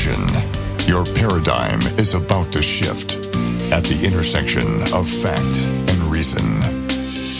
Attention, your paradigm is about to shift at the intersection of fact and reason.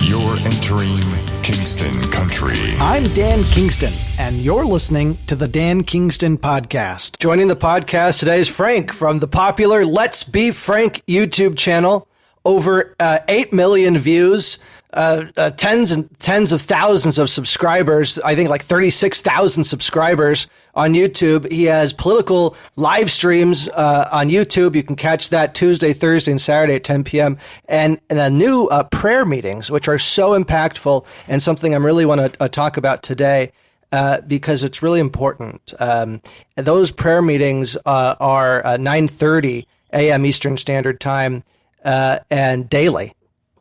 You're entering Kingston Country. I'm Dan Kingston, and you're listening to the Dan Kingston Podcast. Joining the podcast today is Frank from the popular Let's Be Frank YouTube channel. Over 8 million views, tens and tens of thousands of subscribers. I think like 36,000 subscribers on YouTube. He has political live streams on YouTube. You can catch that Tuesday, Thursday, and Saturday at 10 p.m. And a new prayer meetings, which are so impactful and something I really want to talk about today. Because it's really important. Those prayer meetings are 9:30 a.m. Eastern Standard Time and daily,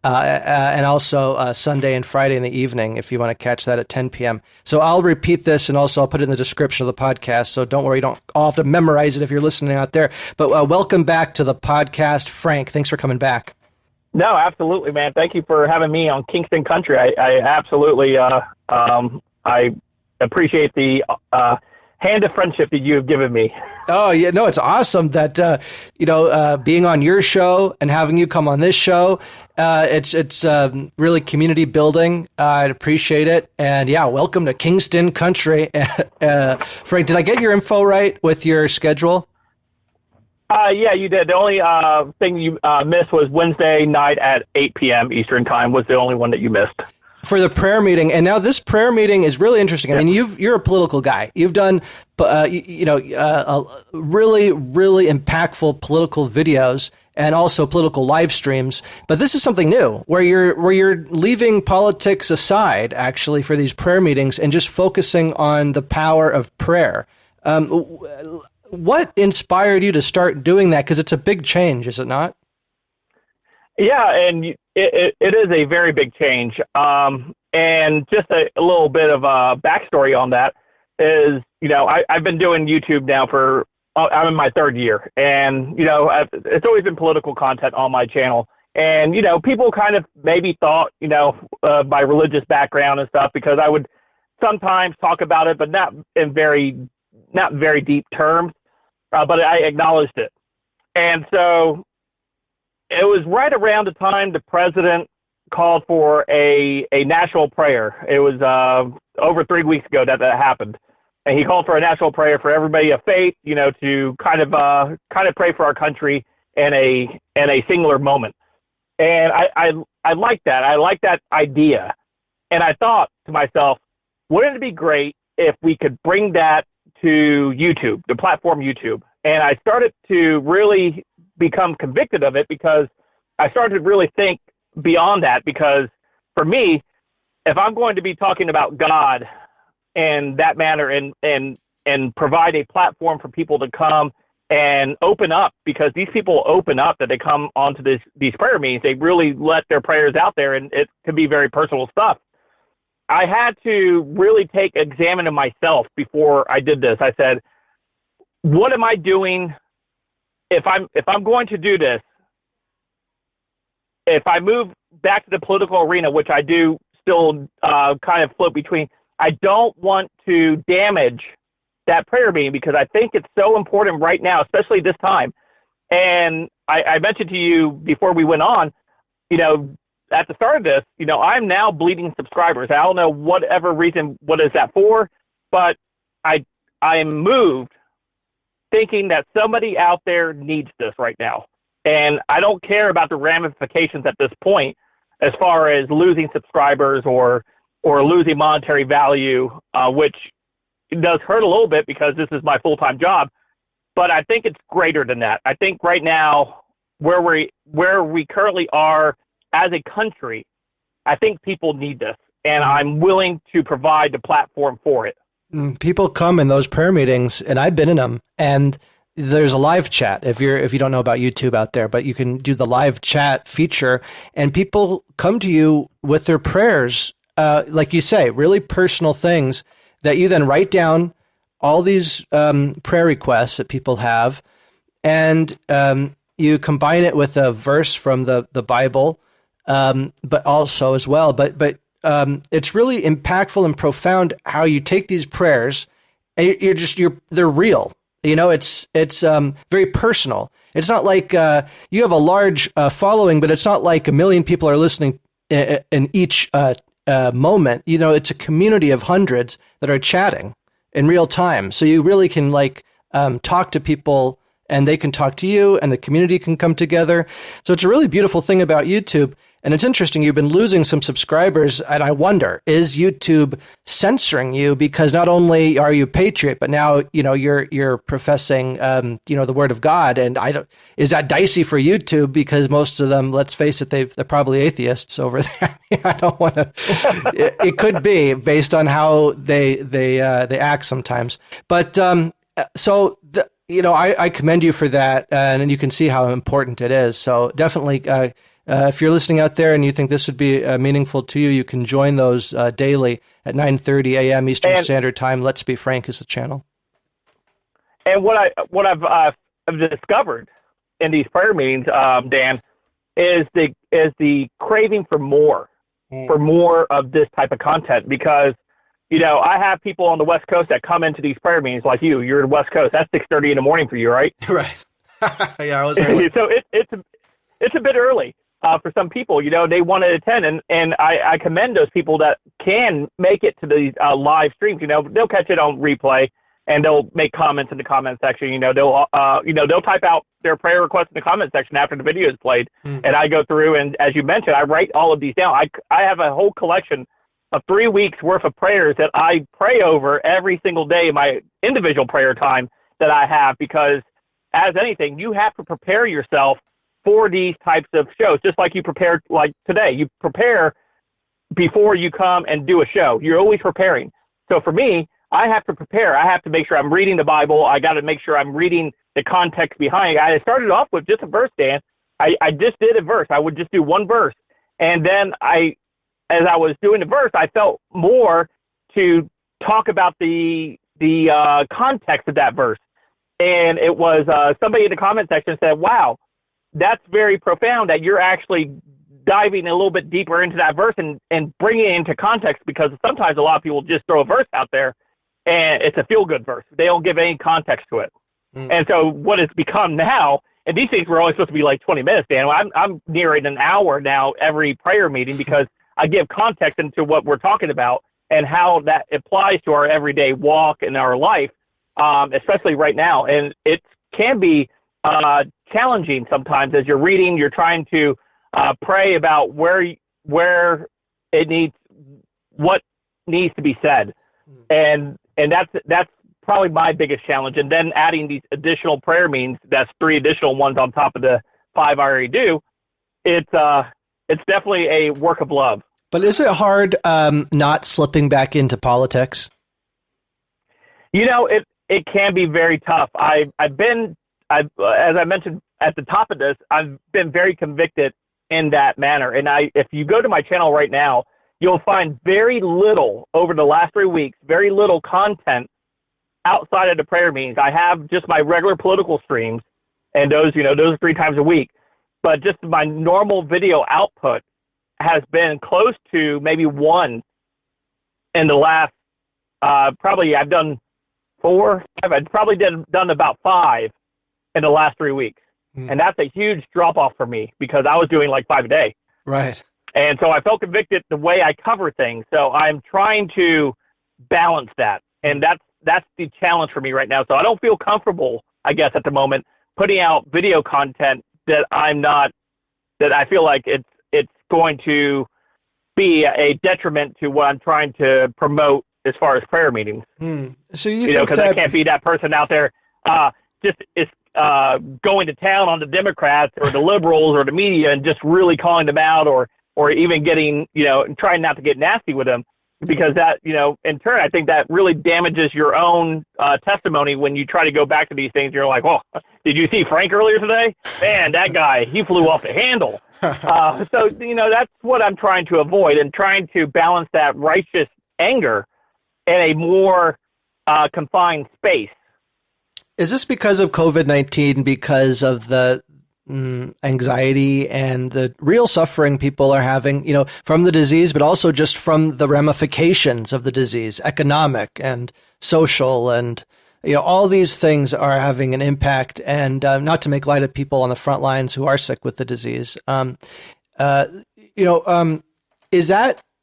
and also Sunday and Friday in the evening if you want to catch that at 10 p.m. So I'll repeat this, and also I'll put it in the description of the podcast, so don't worry, you don't all have to memorize it if you're listening out there. But welcome back to the podcast. Frank, thanks for coming back. No, absolutely, man. Thank you for having me on Kingston Country. I absolutely I appreciate the hand of friendship that you have given me. Oh, yeah. No, it's awesome that, being on your show and having you come on this show, it's really community building. I appreciate it. And yeah, welcome to Kingston Country. Frank, did I get your info right with your schedule? Yeah, you did. The only thing you missed was Wednesday night at 8 p.m. Eastern Time was the only one that you missed. For the prayer meeting. And now this prayer meeting is really interesting. I mean, you're a political guy. You've done, really, really impactful political videos and also political live streams. But this is something new where you're leaving politics aside, actually, for these prayer meetings and just focusing on the power of prayer. What inspired you to start doing that? Because it's a big change, is it not? Yeah, and it is a very big change. And just a little bit of a backstory on that is, I've been doing YouTube now I'm in my third year. And, it's always been political content on my channel. And, people kind of maybe thought, my religious background and stuff, because I would sometimes talk about it, but not very deep terms, but I acknowledged it. And so it was right around the time the president called for a national prayer. It was over 3 weeks ago that happened. And he called for a national prayer for everybody of faith, to kind of pray for our country in a singular moment. And I like that. I like that idea. And I thought to myself, wouldn't it be great if we could bring that to YouTube, the platform YouTube? And I started to really become convicted of it because I started to really think beyond that, because for me, if I'm going to be talking about God in that manner and provide a platform for people to come and open up, because these people open up that they come onto these prayer meetings, they really let their prayers out there, and it can be very personal stuff. I had to really examine myself before I did this. I said, what am I doing? If I'm going to do this, if I move back to the political arena, which I do still kind of float between, I don't want to damage that prayer meeting, because I think it's so important right now, especially this time. And I mentioned to you before we went on, at the start of this, I'm now bleeding subscribers. I don't know whatever reason, what is that for, but I'm moved thinking that somebody out there needs this right now. And I don't care about the ramifications at this point as far as losing subscribers or losing monetary value, which does hurt a little bit because this is my full-time job. But I think it's greater than that. I think right now, where we currently are as a country, I think people need this. And I'm willing to provide the platform for it. People come in those prayer meetings, and I've been in them, and there's a live chat if you don't know about YouTube out there, but you can do the live chat feature, and people come to you with their prayers, like you say, really personal things that you then write down, all these prayer requests that people have, and you combine it with a verse from the Bible, but also as well, but it's really impactful and profound how you take these prayers and they're real. It's very personal. It's not like you have a large following, but it's not like a million people are listening in each moment. It's a community of hundreds that are chatting in real time. So you really can talk to people, and they can talk to you, and the community can come together. So it's a really beautiful thing about YouTube. And it's interesting, you've been losing some subscribers, and I wonder, is YouTube censoring you because not only are you a patriot, but now you're professing the word of God, and is that dicey for YouTube because most of them, let's face it, they're probably atheists over there. I don't want to. It could be based on how they act sometimes, but I commend you for that, and you can see how important it is. So definitely. If you're listening out there and you think this would be meaningful to you, you can join those daily at 9:30 a.m. Eastern Standard Time. Let's Be Frank is the channel. And what I've discovered in these prayer meetings, Dan, is the craving for more of this type of content. Because I have people on the West Coast that come into these prayer meetings like you. You're in the West Coast. That's 6:30 in the morning for you, right? Right. Yeah, I was early. So it's a bit early. For some people, they want to attend, and I commend those people that can make it to these live streams. They'll catch it on replay, and they'll make comments in the comment section. They'll type out their prayer requests in the comment section after the video is played, and I go through, and as you mentioned, I write all of these down. I have a whole collection of 3 weeks worth of prayers that I pray over every single day in my individual prayer time that I have, because as anything, you have to prepare yourself for these types of shows, just like you prepare, like today. You prepare before you come and do a show. You're always preparing. So for me, I have to prepare. I have to make sure I'm reading the Bible. I got to make sure I'm reading the context behind it. I started off with just a verse, Dan. I just did a verse. I would just do one verse. And then as I was doing the verse, I felt more to talk about the context of that verse. And it was somebody in the comment section said, wow, that's very profound that you're actually diving a little bit deeper into that verse and bringing it into context, because sometimes a lot of people just throw a verse out there and it's a feel-good verse. They don't give any context to it. And so what it's become now, and these things were only supposed to be like 20 minutes, Dan. I'm nearing an hour now every prayer meeting, because I give context into what we're talking about and how that applies to our everyday walk in our life, especially right now. And it can be challenging sometimes as you're reading. You're trying to pray about where what needs to be said, and that's probably my biggest challenge. And then adding these additional prayer meetings, that's 3 additional ones on top of the 5 I already do. It's definitely a work of love. But is it hard not slipping back into politics? It can be very tough. As I mentioned at the top of this, I've been very convicted in that manner. And if you go to my channel right now, you'll find very little over the last 3 weeks, very little content outside of the prayer meetings. I have just my regular political streams, and those are 3 times a week. But just my normal video output has been close to maybe 1 in the last, probably I've done 4, 5, I've probably done about 5 in the last 3 weeks. And that's a huge drop off for me, because I was doing like 5 a day. Right. And so I felt convicted the way I cover things. So I'm trying to balance that. And that's the challenge for me right now. So I don't feel comfortable, I guess, at the moment, putting out video content that I feel like it's going to be a detriment to what I'm trying to promote as far as prayer meetings. So you think because I can't be that person out there going to town on the Democrats or the liberals or the media and just really calling them out, or even getting, trying not to get nasty with them, because that, in turn, I think that really damages your own testimony when you try to go back to these things. You're like, well, did you see Frank earlier today? Man, that guy, he flew off the handle. So, that's what I'm trying to avoid, and trying to balance that righteous anger in a more confined space. Is this because of COVID-19, because of the anxiety and the real suffering people are having, from the disease, but also just from the ramifications of the disease, economic and social, and, all these things are having an impact, and not to make light of people on the front lines who are sick with the disease. Is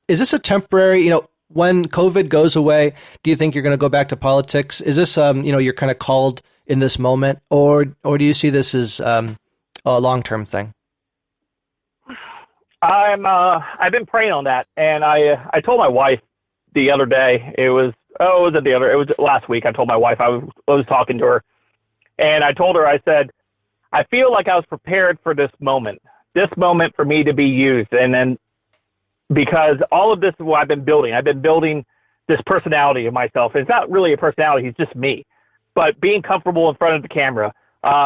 this a temporary, when COVID goes away, do you think you're going to go back to politics? Is this, you're kind of called in this moment, or do you see this as a long-term thing? I've been praying on that, and I told my wife the other day, it was last week. I told my wife, I was talking to her, and I told her, I said, I feel like I was prepared for this moment for me to be used. And then, because all of this is what I've been building this personality of myself. It's not really a personality. It's just me, but being comfortable in front of the camera,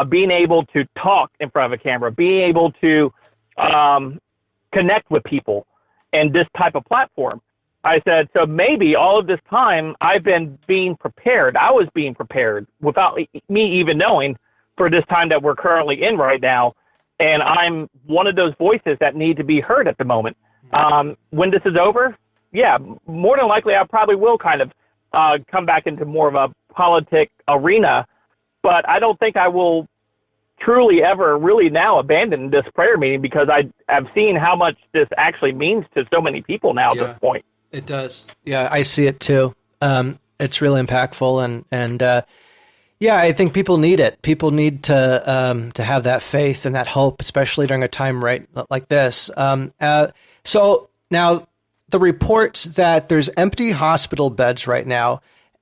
being able to talk in front of a camera, being able to, connect with people and this type of platform. I said, so maybe all of this time I've been being prepared. I was being prepared without me even knowing for this time that we're currently in right now. And I'm one of those voices that need to be heard at the moment. When this is over, yeah, more than likely I probably will kind of come back into more of a politic arena, but I don't think I will truly ever really now abandon this prayer meeting, because I've seen how much this actually means to so many people now at this point. It does. Yeah, I see it too. It's really impactful, and I think people need it. People need to have that faith and that hope, especially during a time like this. So now the reports that there's empty hospital beds right now.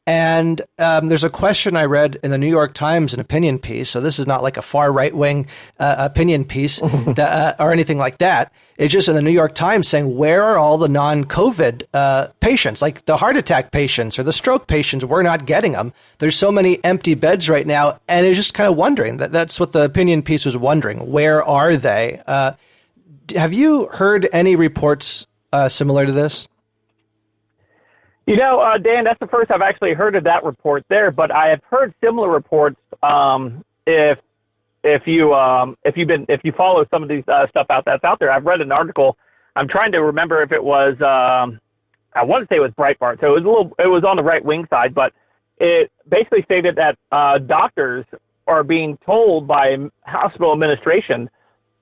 And there's a question I read in the New York Times, an opinion piece. So this is not like a far right-wing opinion piece or anything like that. It's just in the New York Times saying, where are all the non-COVID patients, like the heart attack patients or the stroke patients? We're not getting them. There's so many empty beds right now. And it's just kind of wondering, that's what the opinion piece was wondering. Where are they? Have you heard any reports similar to this? Dan, that's the first I've actually heard of that report there, but I have heard similar reports. If you follow some of these stuff that's out there, I've read an article. I'm trying to remember if it was, I want to say it was Breitbart. So it was on the right wing side, but it basically stated that doctors are being told by hospital administration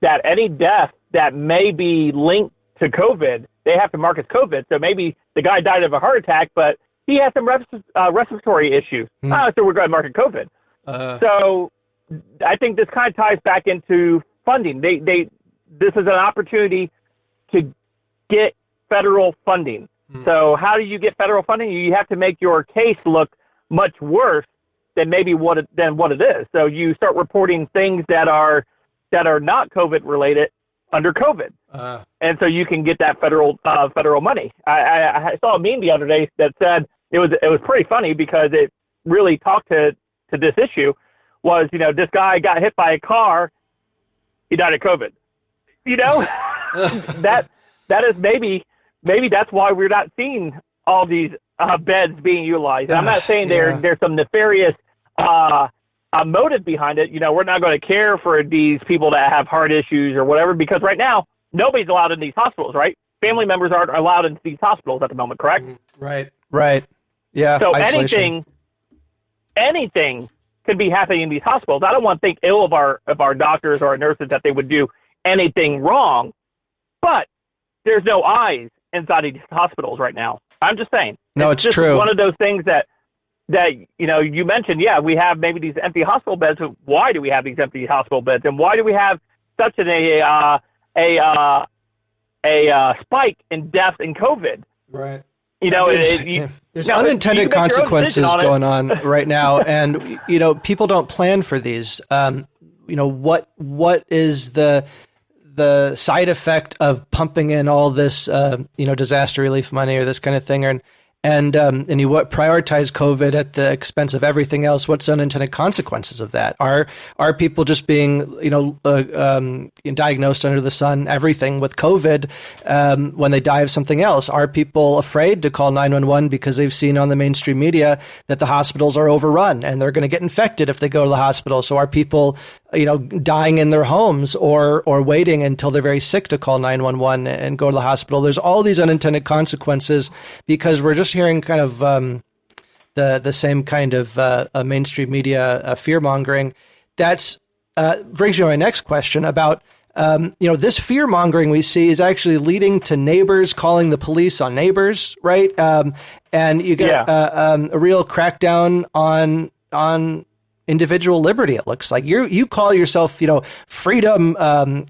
that any death that may be linked to COVID, they have to mark as COVID. So maybe the guy died of a heart attack, but he has some respiratory issues. So we're going to mark it COVID. So I think this kind of ties back into funding. This is an opportunity to get federal funding. So how do you get federal funding? You have to make your case look much worse than what it is. So you start reporting things that are not COVID related under COVID. And so you can get that federal money. I saw a meme the other day that said, it was pretty funny because it really talked to this issue, was, this guy got hit by a car, he died of COVID. That is maybe that's why we're not seeing all these beds being utilized. And I'm not saying there's some nefarious motive behind it. We're not going to care for these people that have heart issues or whatever, because right now nobody's allowed in these hospitals, right? Family members aren't allowed in these hospitals at the moment, correct? Right. Yeah. So isolation. anything could be happening in these hospitals. I don't want to think ill of our doctors or our nurses that they would do anything wrong, but there's no eyes inside of these hospitals right now. I'm just saying. No, it's true. One of those things that you mentioned. Yeah, we have maybe these empty hospital beds. Why do we have these empty hospital beds, and why do we have such a spike in deaths in COVID? Right. There's unintended consequences going on right now, and people don't plan for these. What is the side effect of pumping in all this disaster relief money or this kind of thing, and you prioritize COVID at the expense of everything else? What's unintended consequences of that? Are people just being diagnosed under the sun, everything with COVID, when they die of something else? Are people afraid to call 911 because they've seen on the mainstream media that the hospitals are overrun and they're going to get infected if they go to the hospital? So are people dying in their homes or waiting until they're very sick to call 911 and go to the hospital? There's all these unintended consequences because we're just hearing kind of the same kind of mainstream media fear mongering. That's brings me to my next question about this fear mongering we see is actually leading to neighbors calling the police on neighbors, right? And you get a real crackdown on individual liberty. It looks like you call yourself, Freedom Channel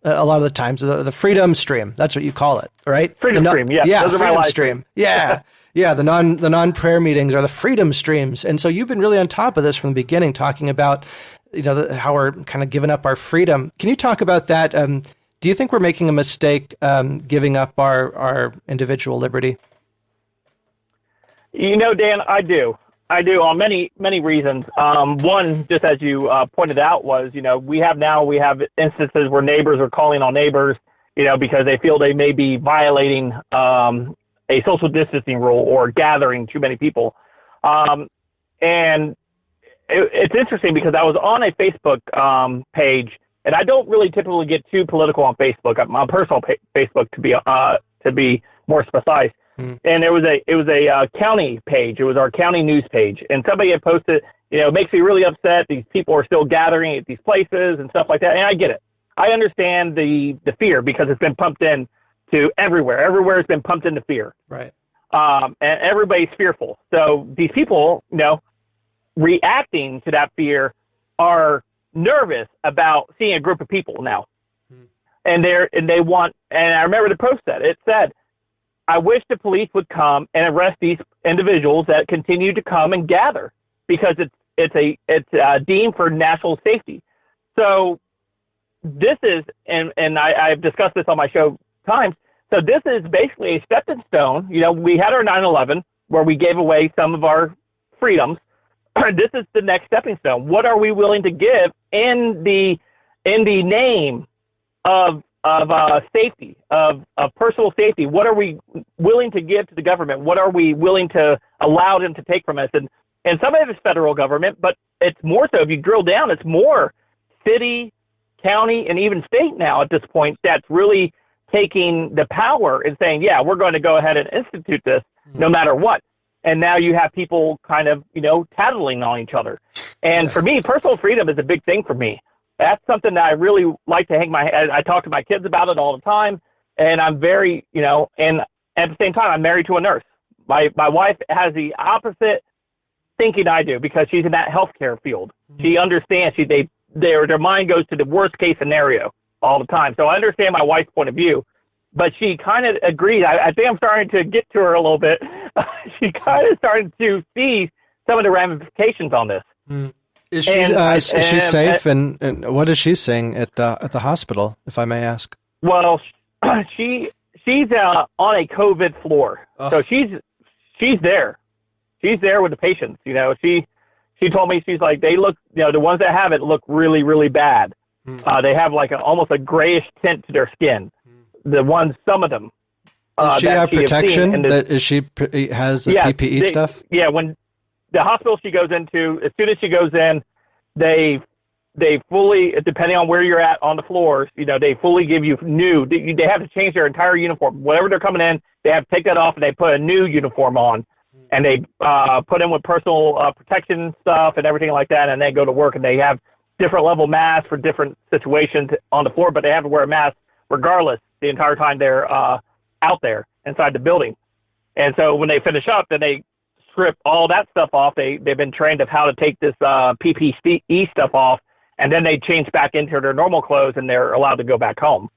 a lot of the times, the Freedom Stream. That's what you call it, right? Freedom Stream, yeah. Yeah, Freedom Stream. Yeah. Yeah, the non-prayer meetings are the Freedom Streams. And so you've been really on top of this from the beginning, talking about, how we're kind of giving up our freedom. Can you talk about that? Do you think we're making a mistake giving up our individual liberty? Dan, I do on many, many reasons. One, just as you pointed out, was, we have instances where neighbors are calling on neighbors, because they feel they may be violating a social distancing rule or gathering too many people. And it's interesting because I was on a Facebook page, and I don't really typically get too political on Facebook. My personal Facebook, to be more precise. And it was a county page. It was our county news page, and somebody had posted, it makes me really upset. These people are still gathering at these places and stuff like that. And I get it. I understand the fear because it's been pumped in to everywhere. Everywhere has been pumped into fear. Right. And everybody's fearful. So these people, reacting to that fear are nervous about seeing a group of people now. And they want, and I remember the post said, it said, I wish the police would come and arrest these individuals that continue to come and gather because it's deemed for national safety. So this is, and I've discussed this on my show times. So this is basically a stepping stone. We had our 9/11 where we gave away some of our freedoms. This is the next stepping stone. What are we willing to give in the name of safety, of personal safety? What are we willing to give to the government? What are we willing to allow them to take from us? And some of it is federal government, but it's more so, if you drill down, it's more city, county, and even state now at this point that's really taking the power and saying, yeah, we're going to go ahead and institute this no matter what. And now you have people kind of, tattling on each other. And for me, personal freedom is a big thing for me. That's something that I really like to hang my head. I talk to my kids about it all the time. And I'm very, and at the same time, I'm married to a nurse. My wife has the opposite thinking I do because she's in that healthcare field. She understands. Their mind goes to the worst case scenario all the time. So I understand my wife's point of view. But she kind of agreed. I think I'm starting to get to her a little bit. She kind of started to see some of the ramifications on this. Is she safe? And what is she saying at the hospital, if I may ask? Well, she's on a COVID floor, so she's there. She's there with the patients. She told me, she's like, they look, the ones that have it look really, really bad. They have like almost a grayish tint to their skin. Some of them. Does she have protection? She has the PPE stuff? Yeah, when the hospital she goes into, as soon as she goes in, they fully, depending on where you're at on the floors, they fully give you new. They have to change their entire uniform. Whenever they're coming in, they have to take that off and they put a new uniform on, and they put in with personal protection stuff and everything like that, and they go to work and they have different level masks for different situations on the floor, but they have to wear a mask regardless the entire time they're out there inside the building. And so when they finish up, then they strip all that stuff off. They've been trained of how to take this PPE stuff off, and then they change back into their normal clothes and they're allowed to go back home.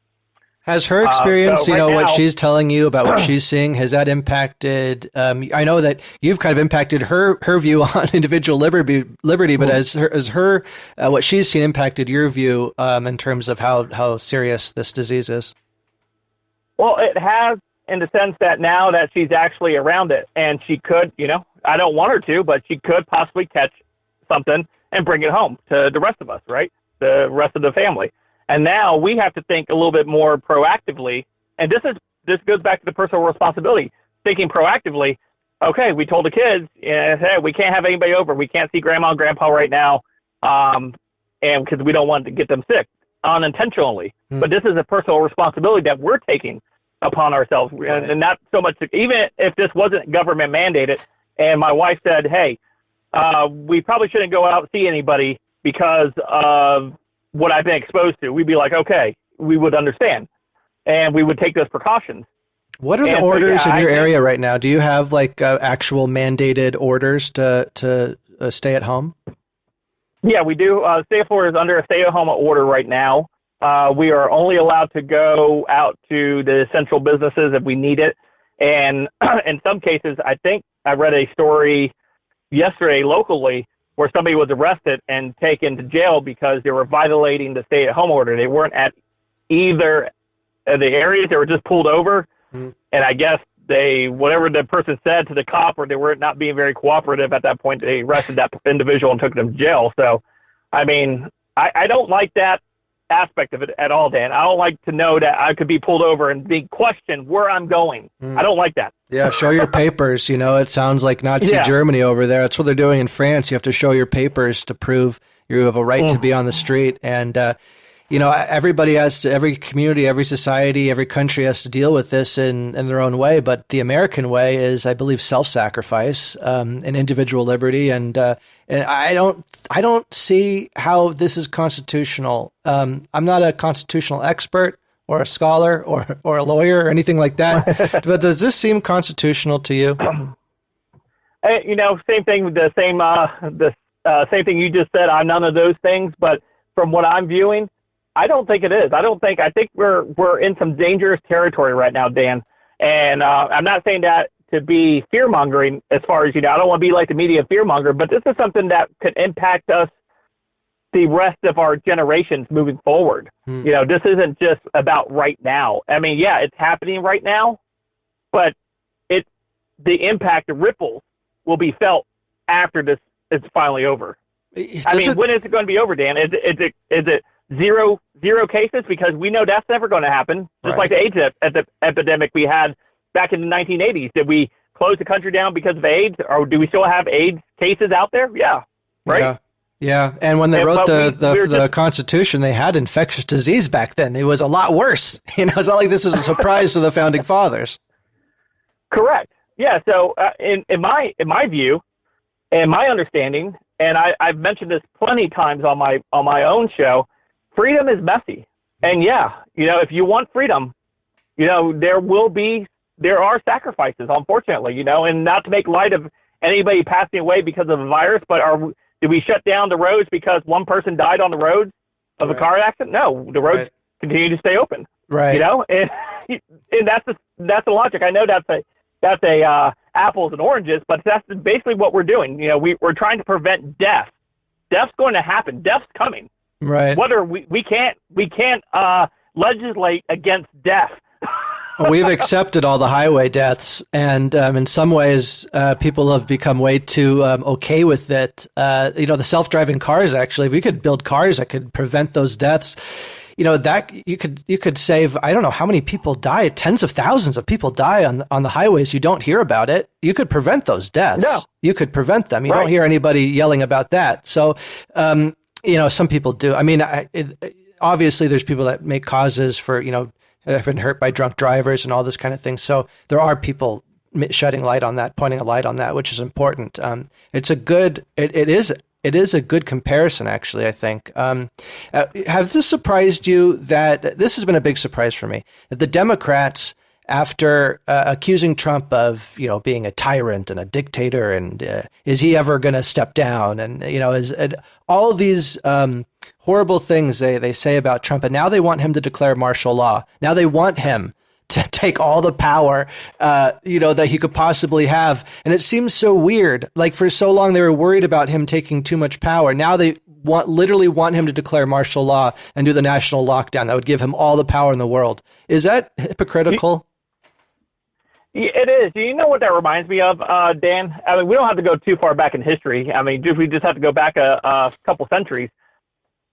Has her experience, what she's telling you about what she's seeing, has that impacted, I know that you've kind of impacted her view on individual liberty, but has her what she's seen impacted your view in terms of how serious this disease is? Well, it has, in the sense that now that she's actually around it, and she could, I don't want her to, but she could possibly catch something and bring it home to the rest of us, right? The rest of the family. And now we have to think a little bit more proactively. And this goes back to the personal responsibility, thinking proactively. Okay, we told the kids, hey, we can't have anybody over. We can't see grandma and grandpa right now, and because we don't want to get them sick unintentionally. But this is a personal responsibility that we're taking upon ourselves. Right. And not so much, even if this wasn't government mandated, and my wife said, hey, we probably shouldn't go out and see anybody because of what I've been exposed to, we'd be like, okay, we would understand, and we would take those precautions. What are the orders in your area right now? Do you have like actual mandated orders to stay at home? Yeah, we do. State of Florida is under a stay-at-home order right now. We are only allowed to go out to the essential businesses if we need it. And in some cases, I think I read a story yesterday locally where somebody was arrested and taken to jail because they were violating the stay-at-home order. They weren't at either of the areas. They were just pulled over. And I guess whatever the person said to the cop, or they were not being very cooperative at that point, they arrested that individual and took them to jail. So, I mean, I don't like that aspect of it at all, Dan. I don't like to know that I could be pulled over and be questioned where I'm going. I don't like that. Yeah, show your papers. You know, it sounds like Nazi Germany over there. That's what they're doing in France. You have to show your papers to prove you have a right to be on the street. And, you know, everybody has to, every community, every society, every country has to deal with this in their own way. But the American way is, I believe, self-sacrifice and individual liberty. And I don't see how this is constitutional. I'm not a constitutional expert or a scholar or a lawyer or anything like that. But does this seem constitutional to you? You know, same thing. The same thing you just said. I'm none of those things. But from what I'm viewing, I don't think it is. I think we're in some dangerous territory right now, Dan. And I'm not saying that to be fear-mongering as far as, you know, I don't want to be like the media fear-monger, but this is something that could impact us the rest of our generations moving forward. You know, this isn't just about right now. I mean, yeah, it's happening right now, but the impact, the ripples will be felt after this is finally over. I mean, when is it going to be over, Dan? Is it zero cases? Because we know that's never going to happen. Just like the AIDS epidemic we had back in the 1980s. Did we close the country down because of AIDS, or do we still have AIDS cases out there? Yeah. Right. Yeah. And when they wrote the Constitution, they had infectious disease back then. It was a lot worse. You know, it's not like this is a surprise to the founding fathers. Correct. Yeah. So in my view and my understanding, and I've mentioned this plenty of times on my own show, freedom is messy. And yeah, you know, if you want freedom, you know, there are sacrifices, unfortunately, you know, and not to make light of anybody passing away because of a virus, but did we shut down the roads because one person died on the roads of a car accident? No, the roads continue to stay open. Right. You know, and that's the logic. I know that's a apples and oranges, but that's basically what we're doing. You know, we're trying to prevent death. Death's going to happen. Death's coming. Right. Whether we can't legislate against death. We've accepted all the highway deaths, and in some ways, people have become way too okay with it. You know, the self-driving cars. Actually, if we could build cars that could prevent those deaths, you know, that you could save. I don't know how many people die. Tens of thousands of people die on the highways. You don't hear about it. You could prevent those deaths. No. You could prevent them. You don't hear anybody yelling about that. So, you know, some people do. I mean, obviously, there's people that make causes for, you know, have been hurt by drunk drivers and all this kind of thing. So there are people shedding light on that, pointing a light on that, which is important. It's a good. It is a good comparison, actually, I think. Have this surprised you that this has been a big surprise for me, that the Democrats, after accusing Trump of, you know, being a tyrant and a dictator, and is he ever going to step down? And, you know, all these horrible things they say about Trump, and now they want him to declare martial law. Now they want him to take all the power, you know, that he could possibly have. And it seems so weird. Like, for so long, they were worried about him taking too much power. Now they literally want him to declare martial law and do the national lockdown. That would give him all the power in the world. Is that hypocritical? It is. Do you know what that reminds me of, Dan? I mean, we don't have to go too far back in history. I mean, we just have to go back a couple centuries.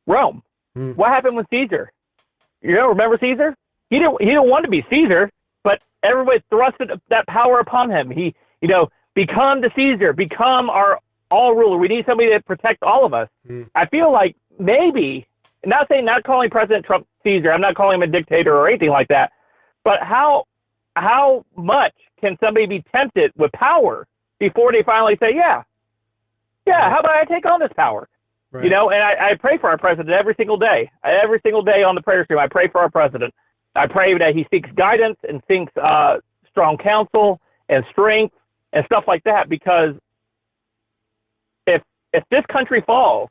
Rome. What happened with Caesar? You know, remember Caesar? He didn't want to be Caesar, but everybody thrusted that power upon him. He, you know, become the Caesar, become our all ruler. We need somebody to protect all of us. I feel like maybe, not calling President Trump Caesar, I'm not calling him a dictator or anything like that, but how much can somebody be tempted with power before they finally say, yeah, how about I take on this power? Right. You know, and I pray for our president every single day. Every single day on the prayer stream, I pray for our president. I pray that he seeks guidance and seeks strong counsel and strength and stuff like that, because if this country falls,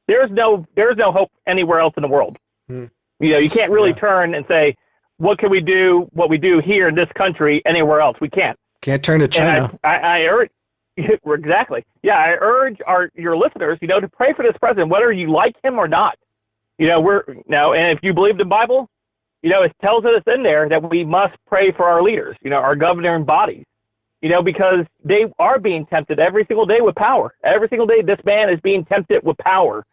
there's no hope anywhere else in the world. You know, you can't really turn and say, what can we do, what we do here in this country anywhere else? We can't. Can't turn to China. I urge, exactly. Yeah, I urge your listeners, you know, to pray for this president, whether you like him or not. You know, and if you believe the Bible, you know, it tells us in there that we must pray for our leaders, you know, our governing bodies, you know, because they are being tempted every single day with power. Every single day, this man is being tempted with power.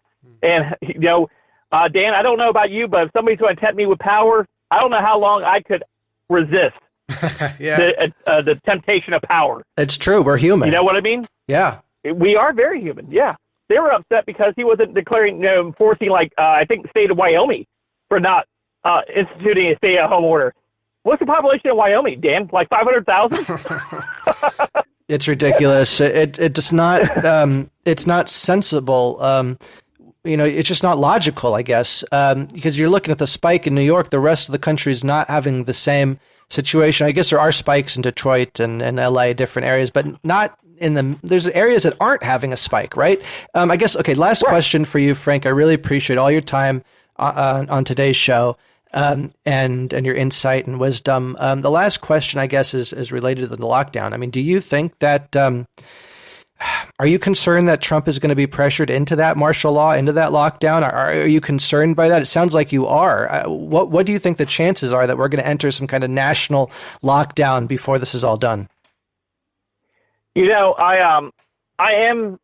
And, you know, Dan, I don't know about you, but if somebody's going to tempt me with power, I don't know how long I could resist the temptation of power. It's true. We're human. You know what I mean? Yeah. We are very human. Yeah. They were upset because he wasn't declaring, you know, enforcing, like, I think the state of Wyoming for not instituting a stay-at-home order. What's the population of Wyoming, Dan? Like 500,000? It's ridiculous. It's not it's not sensible. You know, it's just not logical, I guess, because you're looking at the spike in New York. The rest of the country is not having the same situation. I guess there are spikes in Detroit and LA, different areas, but not there's areas that aren't having a spike, right? I guess, okay, last question for you, Frank. I really appreciate all your time on today's show. And your insight and wisdom. The last question, I guess, is related to the lockdown. I mean, do you think that, are you concerned that Trump is going to be pressured into that martial law, into that lockdown? Are you concerned by that? It sounds like you are. What do you think the chances are that we're going to enter some kind of national lockdown before this is all done? You know, I am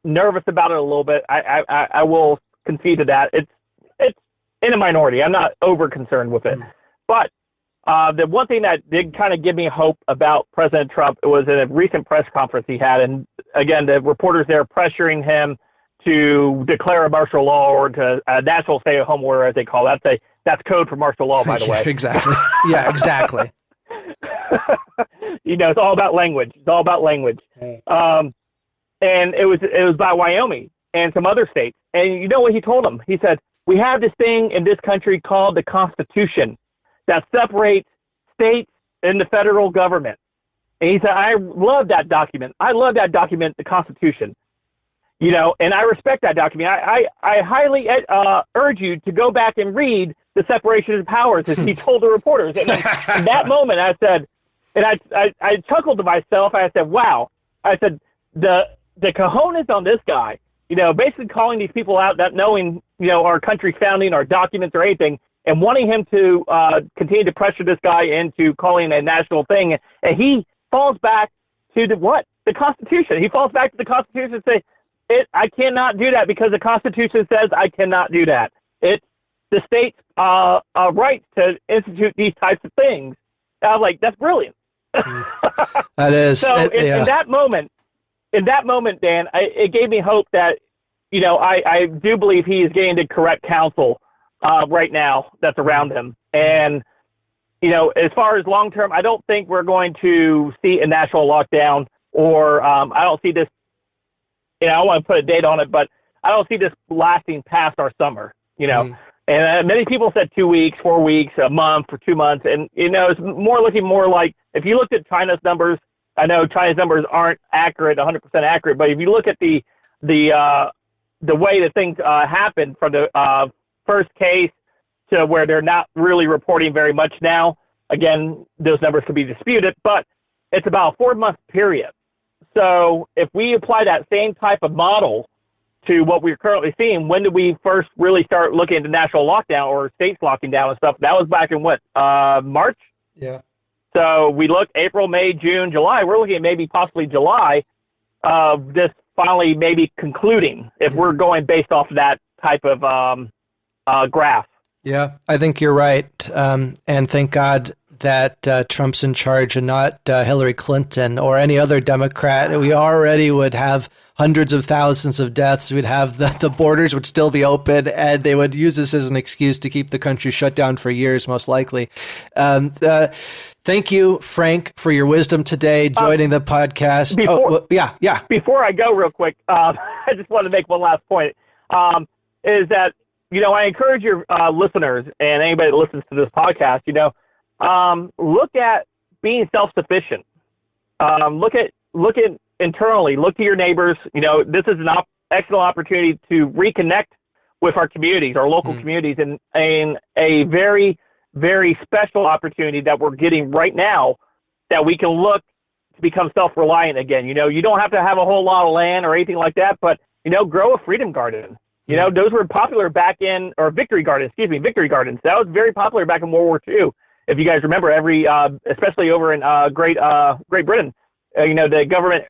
nervous about it a little bit. I will concede to that. It's in a minority. I'm not over concerned with it. But the one thing that did kind of give me hope about President Trump was in a recent press conference he had. And again, the reporters there pressuring him to declare a martial law or to a national stay-at-home order, as they call it. That's code for martial law, by the way. Exactly. Yeah, exactly. You know, it's all about language. It's all about language. And it was about Wyoming and some other states. And you know what he told them? He said, we have this thing in this country called the Constitution that separates states and the federal government. And he said, I love that document. I love that document, the Constitution. You know, and I respect that document. I highly urge you to go back and read the separation of powers, as he told the reporters. And in that moment, I said, and I chuckled to myself. I said, wow. I said, the cojones on this guy, you know, basically calling these people out, not knowing, you know, our country's founding, our documents or anything, and wanting him to continue to pressure this guy into calling a national thing. And he falls back to the Constitution. He falls back to the Constitution and say, I cannot do that because the Constitution says I cannot do that. It's the state's right to institute these types of things. And I was like, that's brilliant. That is. So in that moment, Dan, it gave me hope that, you know, I do believe he is getting the correct counsel right now that's around him. And, you know, as far as long term, I don't think we're going to see a national lockdown, or I don't see this, you know, I don't want to put a date on it, but I don't see this lasting past our summer, you know. And many people said 2 weeks, 4 weeks, a month, or 2 months. And, you know, it's looking more like, if you looked at China's numbers, I know China's numbers aren't accurate, 100% accurate, but if you look at the way that things happened from the first case to where they're not really reporting very much now, again, those numbers could be disputed, but it's about a 4-month period. So if we apply that same type of model to what we're currently seeing, when did we first really start looking at the national lockdown or states locking down and stuff? That was back in March? Yeah. So we look April, May, June, July. We're looking at maybe possibly July of this finally maybe concluding, if we're going based off of that type of graph. Yeah, I think you're right. And thank God that Trump's in charge and not Hillary Clinton or any other Democrat, we already would have hundreds of thousands of deaths. We'd have the borders would still be open, and they would use this as an excuse to keep the country shut down for years, most likely. Thank you, Frank, for your wisdom today, joining the podcast. Before I go real quick, I just want to make one last point, is that, I encourage your listeners and anybody that listens to this podcast, look at being self-sufficient. Look at internally, look to your neighbors. This is an excellent opportunity to reconnect with our communities, our local communities, and a very, very special opportunity that we're getting right now that we can look to become self-reliant again. You don't have to have a whole lot of land or anything like that, but, grow a freedom garden. Those were popular Victory Gardens. That was very popular back in World War II. If you guys remember, especially over in Great Britain, the government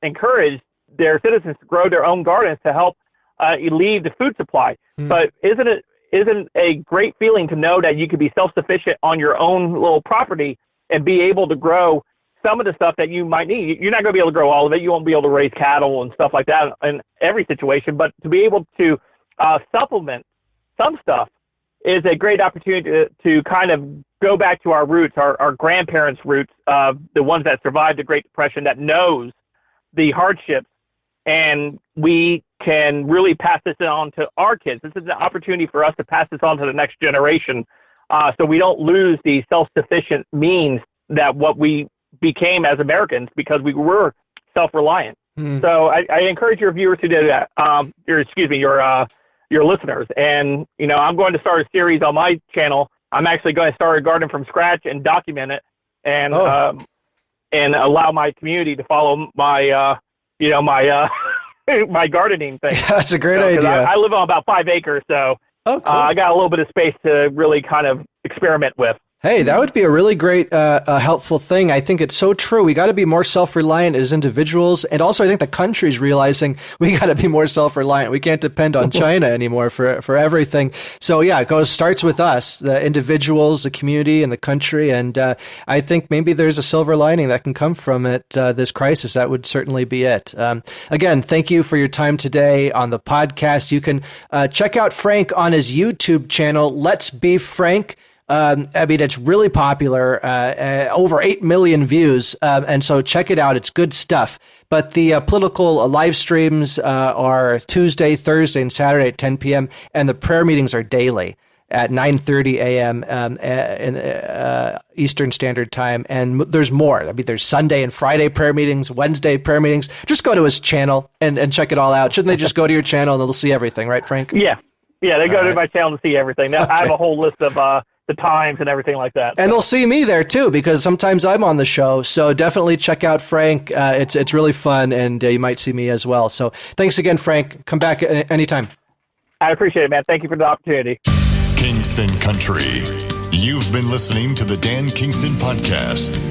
encouraged their citizens to grow their own gardens to help relieve the food supply. But isn't a great feeling to know that you could be self-sufficient on your own little property and be able to grow some of the stuff that you might need? You're not going to be able to grow all of it. You won't be able to raise cattle and stuff like that in every situation, but to be able to supplement some stuff is a great opportunity to kind of go back to our roots, our grandparents' roots, the ones that survived the Great Depression, that knows the hardships, and we can really pass this on to our kids. This is an opportunity for us to pass this on to the next generation, so we don't lose the self-sufficient means that what we became as Americans, because we were self-reliant. So I encourage your viewers to do that. Your listeners. And, I'm going to start a series on my channel. I'm actually going to start a garden from scratch and document it and allow my community to follow my, my gardening thing. That's a great idea. I live on about 5 acres, so cool. I got a little bit of space to really kind of experiment with. Hey, that would be a really great, helpful thing. I think it's so true. We got to be more self-reliant as individuals. And also, I think the country's realizing we got to be more self-reliant. We can't depend on China anymore for everything. So yeah, starts with us, the individuals, the community, and the country. And I think maybe there's a silver lining that can come from it, this crisis. That would certainly be it. Again, thank you for your time today on the podcast. You can check out Frank on his YouTube channel, Let's Be Frank. It's really popular, over 8 million views, and so check it out. It's good stuff. But the political live streams are Tuesday, Thursday, and Saturday at 10 p.m., and the prayer meetings are daily at 9:30 a.m. In Eastern Standard Time. And there's more. There's Sunday and Friday prayer meetings, Wednesday prayer meetings. Just go to his channel and check it all out. Shouldn't they just go to your channel and they'll see everything, right, Frank? Yeah, they go to my channel to see everything. Now, okay. I have a whole list of the times and everything like that. And they'll see me there too, because sometimes I'm on the show. So definitely check out Frank. It's really fun, and you might see me as well. So thanks again, Frank. Come back anytime. I appreciate it, man. Thank you for the opportunity. Kingston Country. You've been listening to the Dan Kingston Podcast.